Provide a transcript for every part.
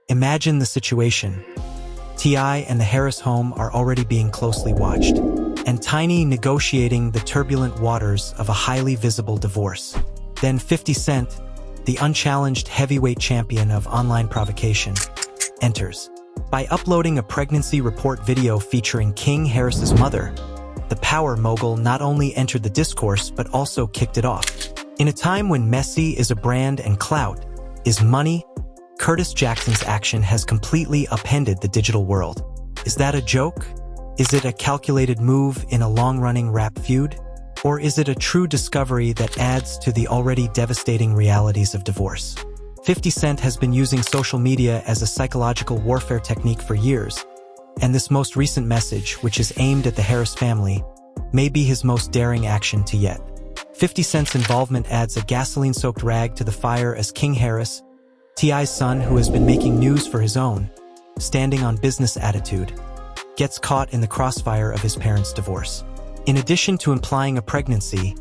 Imagine the situation. T.I. and the Harris home are already being closely watched, and Tiny negotiating the turbulent waters of a highly visible divorce. Then 50 Cent, the unchallenged heavyweight champion of online provocation, enters. By uploading a pregnancy report video featuring King Harris's mother, the power mogul not only entered the discourse but also kicked it off. In a time when messy is a brand and clout is money, Curtis Jackson's action has completely upended the digital world. Is that a joke? Is it a calculated move in a long-running rap feud? Or is it a true discovery that adds to the already devastating realities of divorce? 50 Cent has been using social media as a psychological warfare technique for years, and this most recent message, which is aimed at the Harris family, may be his most daring action to yet. 50 Cent's involvement adds a gasoline-soaked rag to the fire as King Harris, T.I.'s son who has been making news for his own, standing on business attitude, gets caught in the crossfire of his parents' divorce. In addition to implying a pregnancy,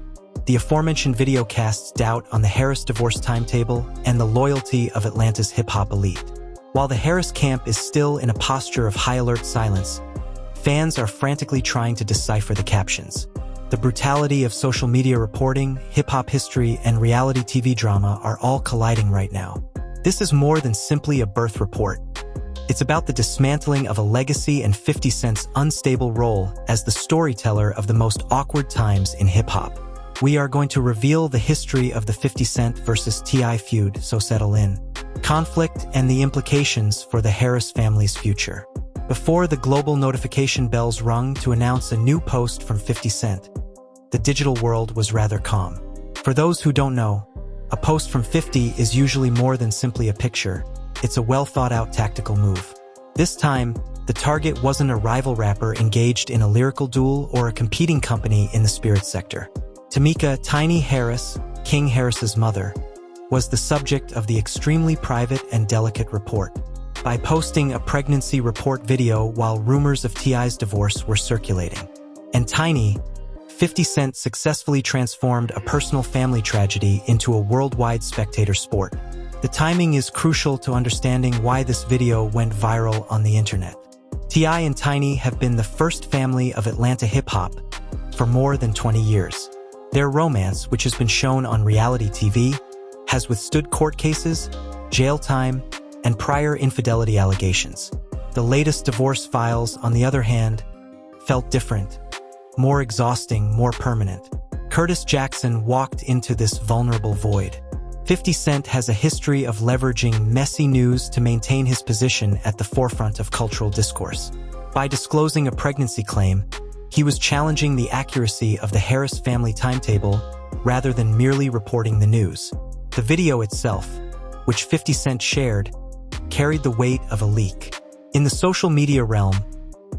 the aforementioned video casts doubt on the Harris divorce timetable and the loyalty of Atlanta's hip-hop elite. While the Harris camp is still in a posture of high-alert silence, fans are frantically trying to decipher the captions. The brutality of social media reporting, hip-hop history, and reality TV drama are all colliding right now. This is more than simply a birth report. It's about the dismantling of a legacy and 50 Cent's unstable role as the storyteller of the most awkward times in hip-hop. We are going to reveal the history of the 50 Cent versus T.I. feud, so settle in. Conflict and the implications for the Harris family's future. Before the global notification bells rung to announce a new post from 50 Cent, the digital world was rather calm. For those who don't know, a post from 50 is usually more than simply a picture. It's a well-thought-out tactical move. This time, the target wasn't a rival rapper engaged in a lyrical duel or a competing company in the spirit sector. Tamika Tiny Harris, King Harris's mother, was the subject of the extremely private and delicate report. By posting a pregnancy report video while rumors of T.I.'s divorce were circulating. And Tiny, 50 Cent successfully transformed a personal family tragedy into a worldwide spectator sport. The timing is crucial to understanding why this video went viral on the internet. T.I. and Tiny have been the first family of Atlanta hip-hop for more than 20 years. Their romance, which has been shown on reality TV, has withstood court cases, jail time, and prior infidelity allegations. The latest divorce files, on the other hand, felt different, more exhausting, more permanent. Curtis Jackson walked into this vulnerable void. 50 Cent has a history of leveraging messy news to maintain his position at the forefront of cultural discourse. By disclosing a pregnancy claim, he was challenging the accuracy of the Harris family timetable rather than merely reporting the news. The video itself, which 50 Cent shared, carried the weight of a leak. In the social media realm,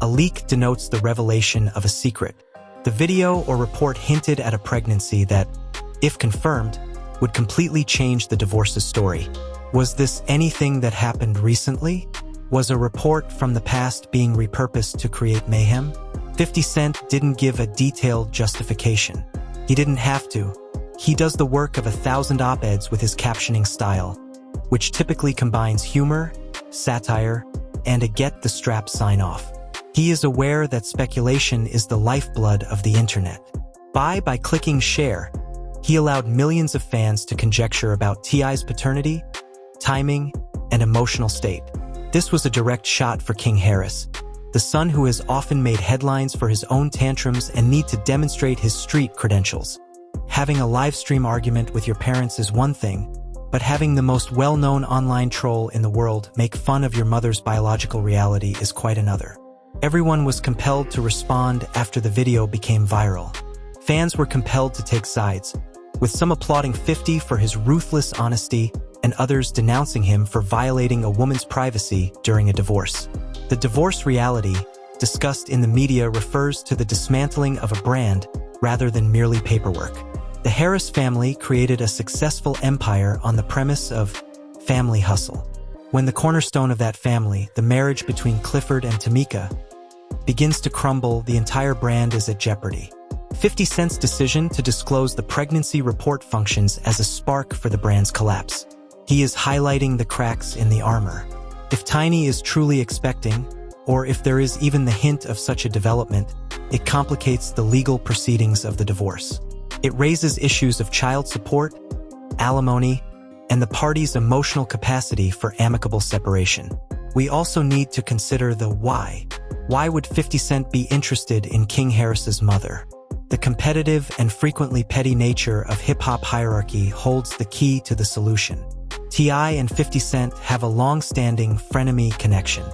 a leak denotes the revelation of a secret. The video or report hinted at a pregnancy that, if confirmed, would completely change the divorce's story. Was this anything that happened recently? Was a report from the past being repurposed to create mayhem? 50 Cent didn't give a detailed justification. He didn't have to. He does the work of 1,000 op-eds with his captioning style, which typically combines humor, satire, and a get-the-strap sign-off. He is aware that speculation is the lifeblood of the internet. By clicking share, he allowed millions of fans to conjecture about T.I.'s paternity, timing, and emotional state. This was a direct shot for King Harris, the son who has often made headlines for his own tantrums and need to demonstrate his street credentials. Having a live stream argument with your parents is one thing, but having the most well-known online troll in the world make fun of your mother's biological reality is quite another. Everyone was compelled to respond after the video became viral. Fans were compelled to take sides, with some applauding 50 for his ruthless honesty and others denouncing him for violating a woman's privacy during a divorce. The divorce reality, discussed in the media, refers to the dismantling of a brand rather than merely paperwork. The Harris family created a successful empire on the premise of family hustle. When the cornerstone of that family, the marriage between Clifford and Tamika, begins to crumble, the entire brand is at jeopardy. 50 Cent's decision to disclose the pregnancy report functions as a spark for the brand's collapse. He is highlighting the cracks in the armor. If Tiny is truly expecting, or if there is even the hint of such a development, it complicates the legal proceedings of the divorce. It raises issues of child support, alimony, and the parties' emotional capacity for amicable separation. We also need to consider the why. Why would 50 Cent be interested in King Harris's mother? The competitive and frequently petty nature of hip-hop hierarchy holds the key to the solution. T.I. and 50 Cent have a long-standing frenemy connection.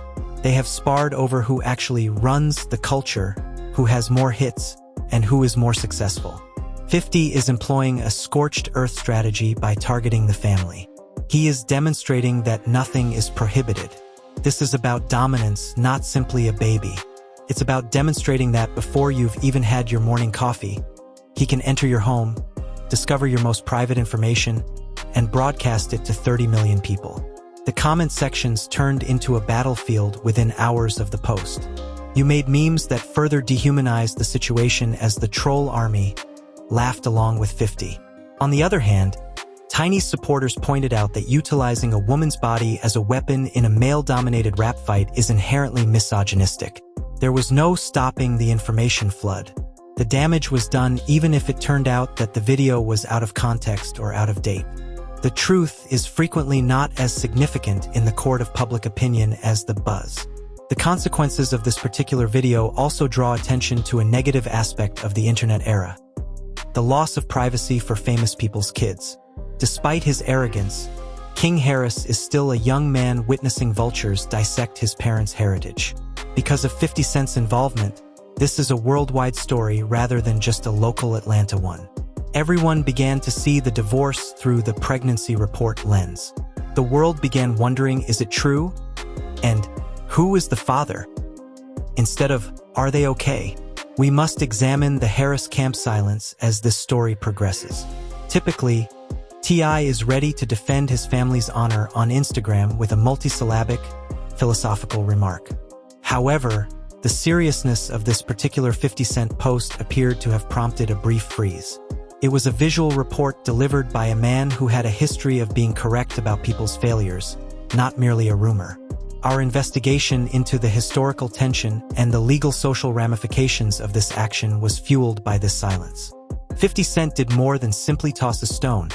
They have sparred over who actually runs the culture, who has more hits, and who is more successful. 50 is employing a scorched earth strategy by targeting the family. He is demonstrating that nothing is prohibited. This is about dominance, not simply a baby. It's about demonstrating that before you've even had your morning coffee, he can enter your home, discover your most private information, and broadcast it to 30 million people. The comment sections turned into a battlefield within hours of the post. You made memes that further dehumanized the situation as the troll army laughed along with 50. On the other hand, Tiny's supporters pointed out that utilizing a woman's body as a weapon in a male-dominated rap fight is inherently misogynistic. There was no stopping the information flood. The damage was done even if it turned out that the video was out of context or out of date. The truth is frequently not as significant in the court of public opinion as the buzz. The consequences of this particular video also draw attention to a negative aspect of the internet era: the loss of privacy for famous people's kids. Despite his arrogance, King Harris is still a young man witnessing vultures dissect his parents' heritage. Because of 50 Cent's involvement, this is a worldwide story rather than just a local Atlanta one. Everyone began to see the divorce through the pregnancy report lens. The world began wondering, is it true? And who is the father? Instead of, are they okay? We must examine the Harris camp silence as this story progresses. Typically, T.I. is ready to defend his family's honor on Instagram with a multisyllabic, philosophical remark. However, the seriousness of this particular 50 Cent post appeared to have prompted a brief freeze. It was a visual report delivered by a man who had a history of being correct about people's failures, not merely a rumor. Our investigation into the historical tension and the legal social ramifications of this action was fueled by this silence. 50 Cent did more than simply toss a stone.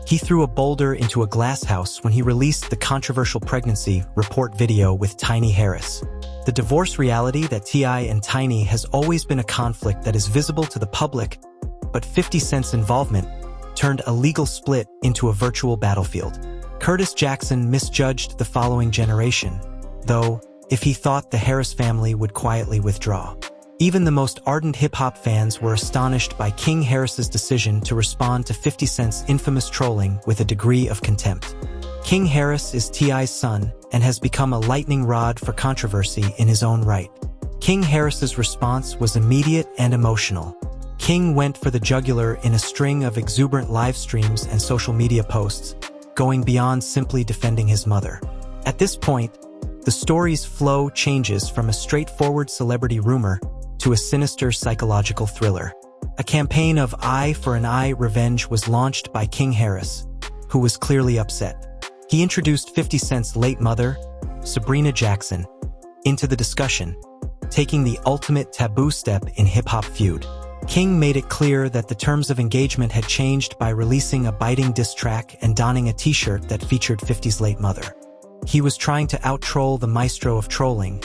He threw a boulder into a glass house when he released the controversial pregnancy report video with Tiny Harris. The divorce reality that T.I. and Tiny has always been a conflict that is visible to the public, but 50 Cent's involvement turned a legal split into a virtual battlefield. Curtis Jackson misjudged the following generation, though, if he thought the Harris family would quietly withdraw. Even the most ardent hip-hop fans were astonished by King Harris's decision to respond to 50 Cent's infamous trolling with a degree of contempt. King Harris is T.I.'s son and has become a lightning rod for controversy in his own right. King Harris's response was immediate and emotional. King went for the jugular in a string of exuberant live streams and social media posts, going beyond simply defending his mother. At this point, the story's flow changes from a straightforward celebrity rumor to a sinister psychological thriller. A campaign of eye for an eye revenge was launched by King Harris, who was clearly upset. He introduced 50 Cent's late mother, Sabrina Jackson, into the discussion, taking the ultimate taboo step in hip-hop feud. King made it clear that the terms of engagement had changed by releasing a biting diss track and donning a t-shirt that featured 50's late mother. He was trying to out-troll the maestro of trolling,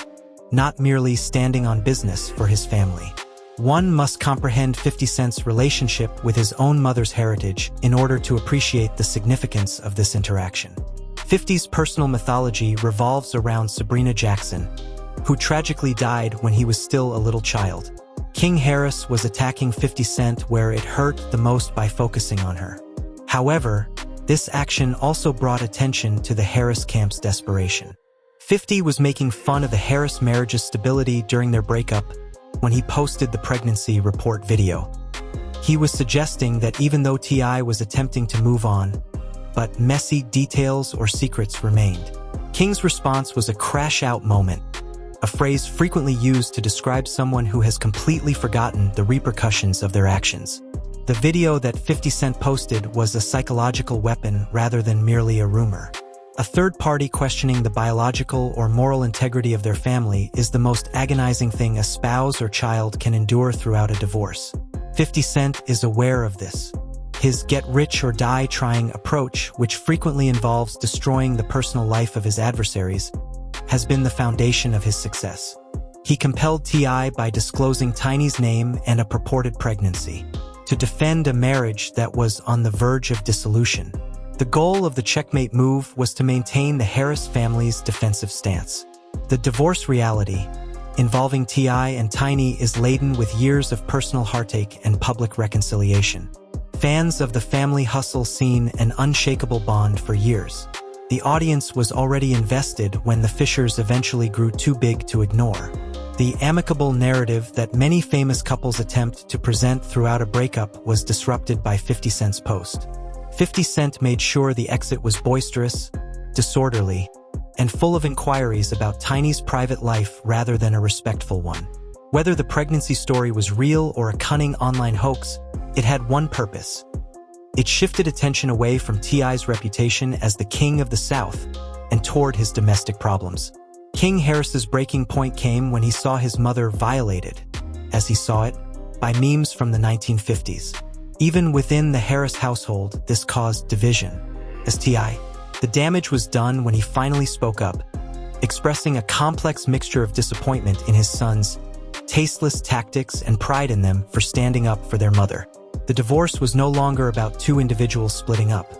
not merely standing on business for his family. One must comprehend 50 Cent's relationship with his own mother's heritage in order to appreciate the significance of this interaction. 50's personal mythology revolves around Sabrina Jackson, who tragically died when he was still a little child. King Harris was attacking 50 Cent where it hurt the most by focusing on her. However, this action also brought attention to the Harris camp's desperation. 50 was making fun of the Harris marriage's stability during their breakup when he posted the pregnancy report video. He was suggesting that even though T.I. was attempting to move on, but messy details or secrets remained. King's response was a crash-out moment, a phrase frequently used to describe someone who has completely forgotten the repercussions of their actions. The video that 50 Cent posted was a psychological weapon rather than merely a rumor. A third party questioning the biological or moral integrity of their family is the most agonizing thing a spouse or child can endure throughout a divorce. 50 Cent is aware of this. His get-rich-or-die-trying approach, which frequently involves destroying the personal life of his adversaries, has been the foundation of his success. He compelled T.I. by disclosing Tiny's name and a purported pregnancy to defend a marriage that was on the verge of dissolution. The goal of the checkmate move was to maintain the Harris family's defensive stance. The divorce reality, involving T.I. and Tiny, is laden with years of personal heartache and public reconciliation. Fans of the family hustle seen an unshakable bond for years. The audience was already invested when the fissures eventually grew too big to ignore. The amicable narrative that many famous couples attempt to present throughout a breakup was disrupted by 50 Cent's post. 50 Cent made sure the exit was boisterous, disorderly, and full of inquiries about Tiny's private life rather than a respectful one. Whether the pregnancy story was real or a cunning online hoax, it had one purpose. It shifted attention away from T.I.'s reputation as the king of the South and toward his domestic problems. King Harris's breaking point came when he saw his mother violated, as he saw it, by memes from the 1950s. Even within the Harris household, this caused division. As T.I., the damage was done when he finally spoke up, expressing a complex mixture of disappointment in his sons' tasteless tactics and pride in them for standing up for their mother. The divorce was no longer about two individuals splitting up.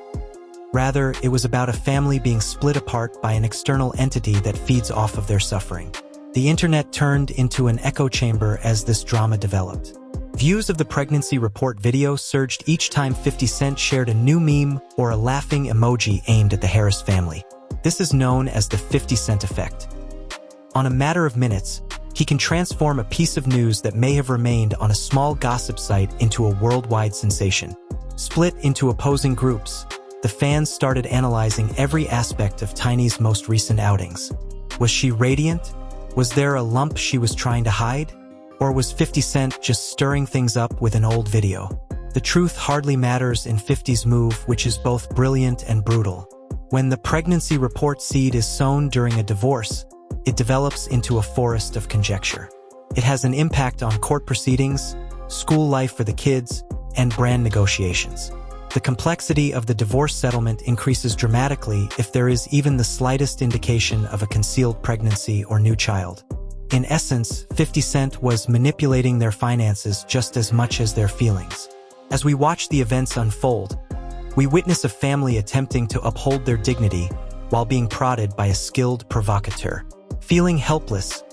Rather, it was about a family being split apart by an external entity that feeds off of their suffering. The internet turned into an echo chamber as this drama developed. Views of the pregnancy report video surged each time 50 Cent shared a new meme or a laughing emoji aimed at the Harris family. This is known as the 50 Cent effect. On a matter of minutes, he can transform a piece of news that may have remained on a small gossip site into a worldwide sensation. Split into opposing groups, the fans started analyzing every aspect of Tiny's most recent outings. Was she radiant? Was there a lump she was trying to hide? Or was 50 Cent just stirring things up with an old video? The truth hardly matters in 50's move, which is both brilliant and brutal. When the pregnancy report seed is sown during a divorce, it develops into a forest of conjecture. It has an impact on court proceedings, school life for the kids, and brand negotiations. The complexity of the divorce settlement increases dramatically if there is even the slightest indication of a concealed pregnancy or new child. In essence, 50 Cent was manipulating their finances just as much as their feelings. As we watch the events unfold, we witness a family attempting to uphold their dignity while being prodded by a skilled provocateur. Feeling helpless,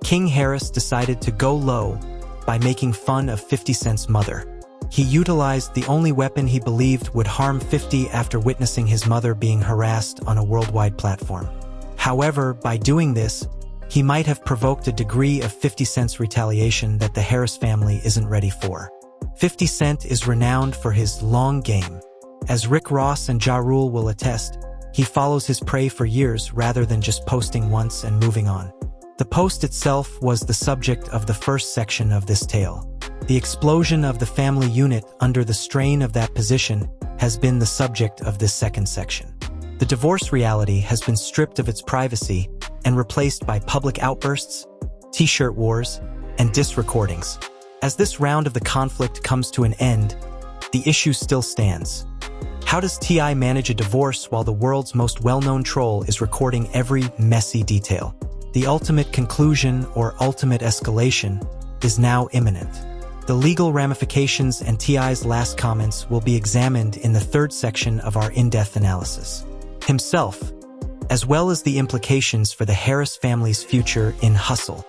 King Harris decided to go low by making fun of 50 Cent's mother. He utilized the only weapon he believed would harm 50 after witnessing his mother being harassed on a worldwide platform. However, by doing this, he might have provoked a degree of 50 Cent's retaliation that the Harris family isn't ready for. 50 Cent is renowned for his long game. As Rick Ross and Ja Rule will attest, he follows his prey for years rather than just posting once and moving on. The post itself was the subject of the first section of this tale. The explosion of the family unit under the strain of that position has been the subject of this second section. The divorce reality has been stripped of its privacy and replaced by public outbursts, t-shirt wars, and diss recordings. As this round of the conflict comes to an end, the issue still stands. How does T.I. manage a divorce while the world's most well-known troll is recording every messy detail? The ultimate conclusion or ultimate escalation is now imminent. The legal ramifications and T.I.'s last comments will be examined in the third section of our in-depth analysis. Himself, as well as the implications for the Harris family's future in Hustle.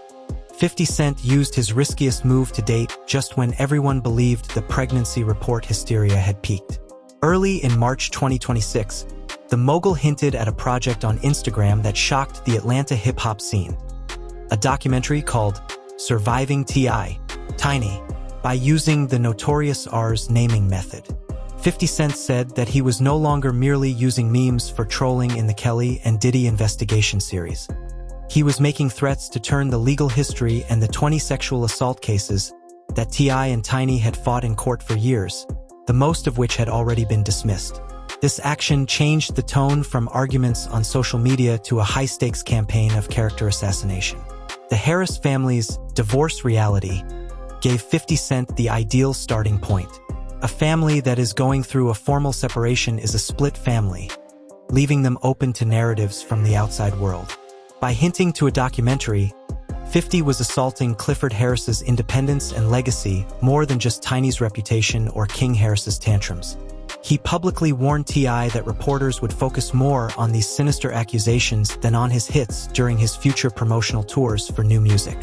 50 Cent used his riskiest move to date just when everyone believed the pregnancy report hysteria had peaked. Early in March 2026, the mogul hinted at a project on Instagram that shocked the Atlanta hip-hop scene. A documentary called Surviving T.I. Tiny, by using the Notorious R's naming method. 50 Cent said that he was no longer merely using memes for trolling in the Kelly and Diddy investigation series. He was making threats to turn the legal history and the 20 sexual assault cases that T.I. and Tiny had fought in court for years, the most of which had already been dismissed. This action changed the tone from arguments on social media to a high-stakes campaign of character assassination. The Harris family's divorce reality gave 50 Cent the ideal starting point. A family that is going through a formal separation is a split family, leaving them open to narratives from the outside world. By hinting to a documentary, 50 was assaulting Clifford Harris's independence and legacy more than just Tiny's reputation or King Harris's tantrums. He publicly warned T.I. that reporters would focus more on these sinister accusations than on his hits during his future promotional tours for new music.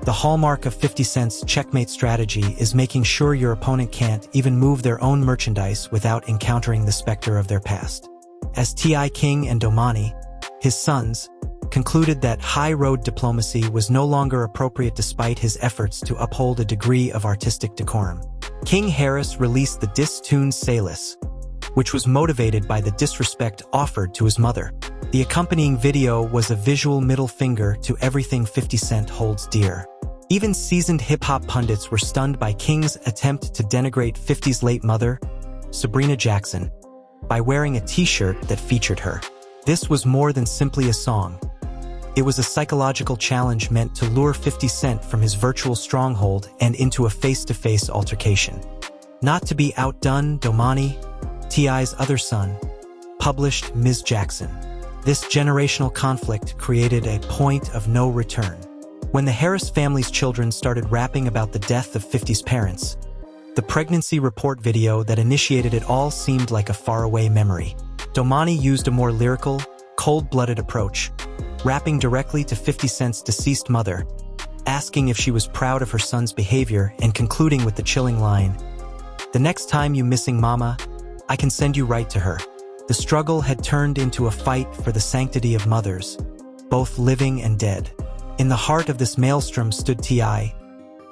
The hallmark of 50 Cent's checkmate strategy is making sure your opponent can't even move their own merchandise without encountering the specter of their past. As T.I. King and Domani, his sons, concluded that high-road diplomacy was no longer appropriate despite his efforts to uphold a degree of artistic decorum. King Harris released the diss tune Sayless, which was motivated by the disrespect offered to his mother. The accompanying video was a visual middle finger to everything 50 Cent holds dear. Even seasoned hip-hop pundits were stunned by King's attempt to denigrate 50's late mother, Sabrina Jackson, by wearing a t-shirt that featured her. This was more than simply a song. It was a psychological challenge meant to lure 50 Cent from his virtual stronghold and into a face-to-face altercation. Not to be outdone, Domani, T.I.'s other son, published Ms. Jackson. This generational conflict created a point of no return. When the Harris family's children started rapping about the death of 50's parents, the pregnancy report video that initiated it all seemed like a faraway memory. Domani used a more lyrical, cold-blooded approach, rapping directly to 50 Cent's deceased mother, asking if she was proud of her son's behavior and concluding with the chilling line, "The next time you missing mama, I can send you right to her." The struggle had turned into a fight for the sanctity of mothers, both living and dead. In the heart of this maelstrom stood T.I.,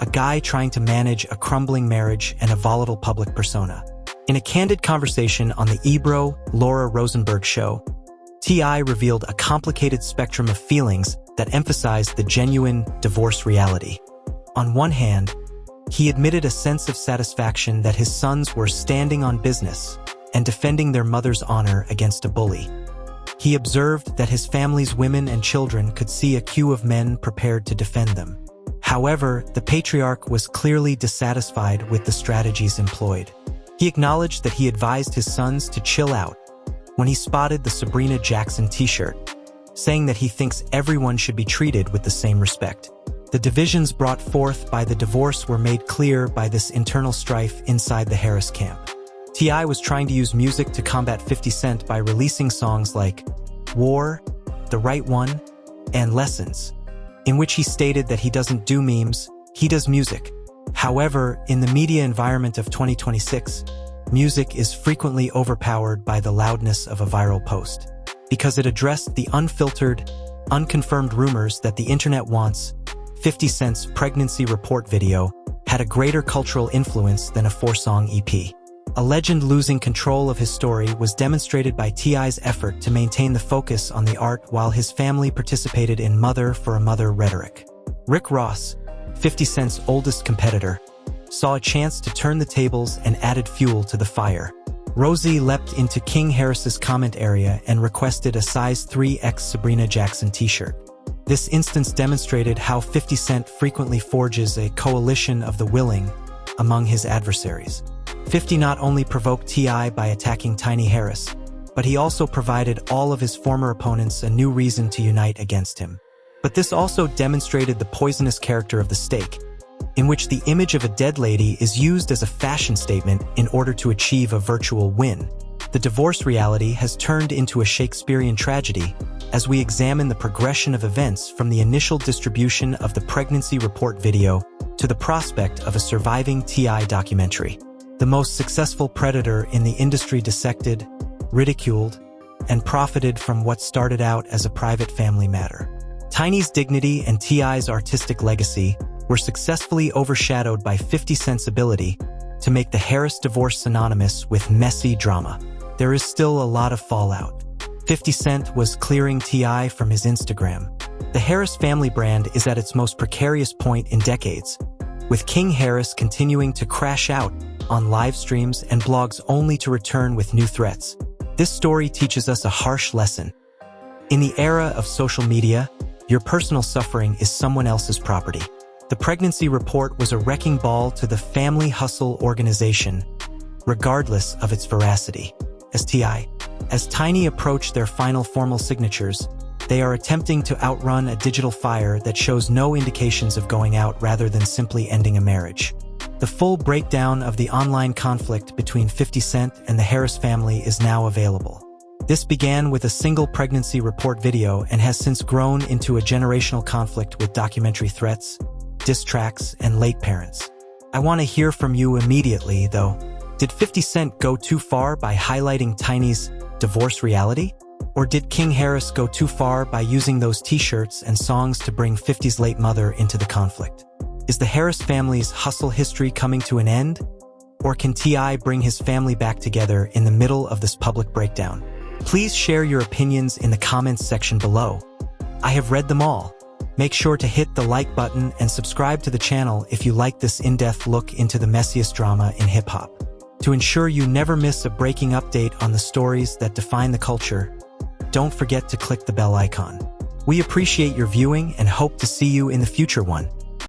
a guy trying to manage a crumbling marriage and a volatile public persona. In a candid conversation on the Ebro Laura Rosenberg show, T.I. revealed a complicated spectrum of feelings that emphasized the genuine divorce reality. On one hand, he admitted a sense of satisfaction that his sons were standing on business and defending their mother's honor against a bully. He observed that his family's women and children could see a queue of men prepared to defend them. However, the patriarch was clearly dissatisfied with the strategies employed. He acknowledged that he advised his sons to chill out when he spotted the Sabrina Jackson t-shirt, saying that he thinks everyone should be treated with the same respect. The divisions brought forth by the divorce were made clear by this internal strife inside the Harris camp. T.I. was trying to use music to combat 50 Cent by releasing songs like War, The Right One, and Lessons, in which he stated that he doesn't do memes, he does music. However, in the media environment of 2026, music is frequently overpowered by the loudness of a viral post. Because it addressed the unfiltered, unconfirmed rumors that the internet wants, 50 Cent's pregnancy report video had a greater cultural influence than a 4-song EP. A legend losing control of his story was demonstrated by T.I.'s effort to maintain the focus on the art while his family participated in mother for a mother rhetoric. Rick Ross, 50 Cent's oldest competitor, saw a chance to turn the tables and added fuel to the fire. Rosie leapt into King Harris's comment area and requested a size 3X Sabrina Jackson t-shirt. This instance demonstrated how 50 Cent frequently forges a coalition of the willing among his adversaries. 50 not only provoked T.I. by attacking Tiny Harris, but he also provided all of his former opponents a new reason to unite against him. But this also demonstrated the poisonous character of the stake, in which the image of a dead lady is used as a fashion statement in order to achieve a virtual win. The divorce reality has turned into a Shakespearean tragedy as we examine the progression of events from the initial distribution of the pregnancy report video to the prospect of a surviving T.I. documentary. The most successful predator in the industry dissected, ridiculed, and profited from what started out as a private family matter. Tiny's dignity and T.I.'s artistic legacy were successfully overshadowed by 50 Cent's ability to make the Harris divorce synonymous with messy drama. There is still a lot of fallout. 50 Cent was clearing T.I. from his Instagram. The Harris family brand is at its most precarious point in decades, with King Harris continuing to crash out on live streams and blogs only to return with new threats. This story teaches us a harsh lesson. In the era of social media, your personal suffering is someone else's property. The pregnancy report was a wrecking ball to the Family Hustle organization, regardless of its veracity. As Tiny approach their final formal signatures, they are attempting to outrun a digital fire that shows no indications of going out rather than simply ending a marriage. The full breakdown of the online conflict between 50 Cent and the Harris family is now available. This began with a single pregnancy report video and has since grown into a generational conflict with documentary threats, diss tracks, and late parents. I want to hear from you immediately, though. Did 50 Cent go too far by highlighting Tiny's divorce reality? Or did King Harris go too far by using those t-shirts and songs to bring 50's late mother into the conflict? Is the Harris family's hustle history coming to an end? Or can T.I. bring his family back together in the middle of this public breakdown? Please share your opinions in the comments section below. I have read them all. Make sure to hit the like button and subscribe to the channel if you like this in-depth look into the messiest drama in hip-hop. To ensure you never miss a breaking update on the stories that define the culture, don't forget to click the bell icon. We appreciate your viewing and hope to see you in the future one.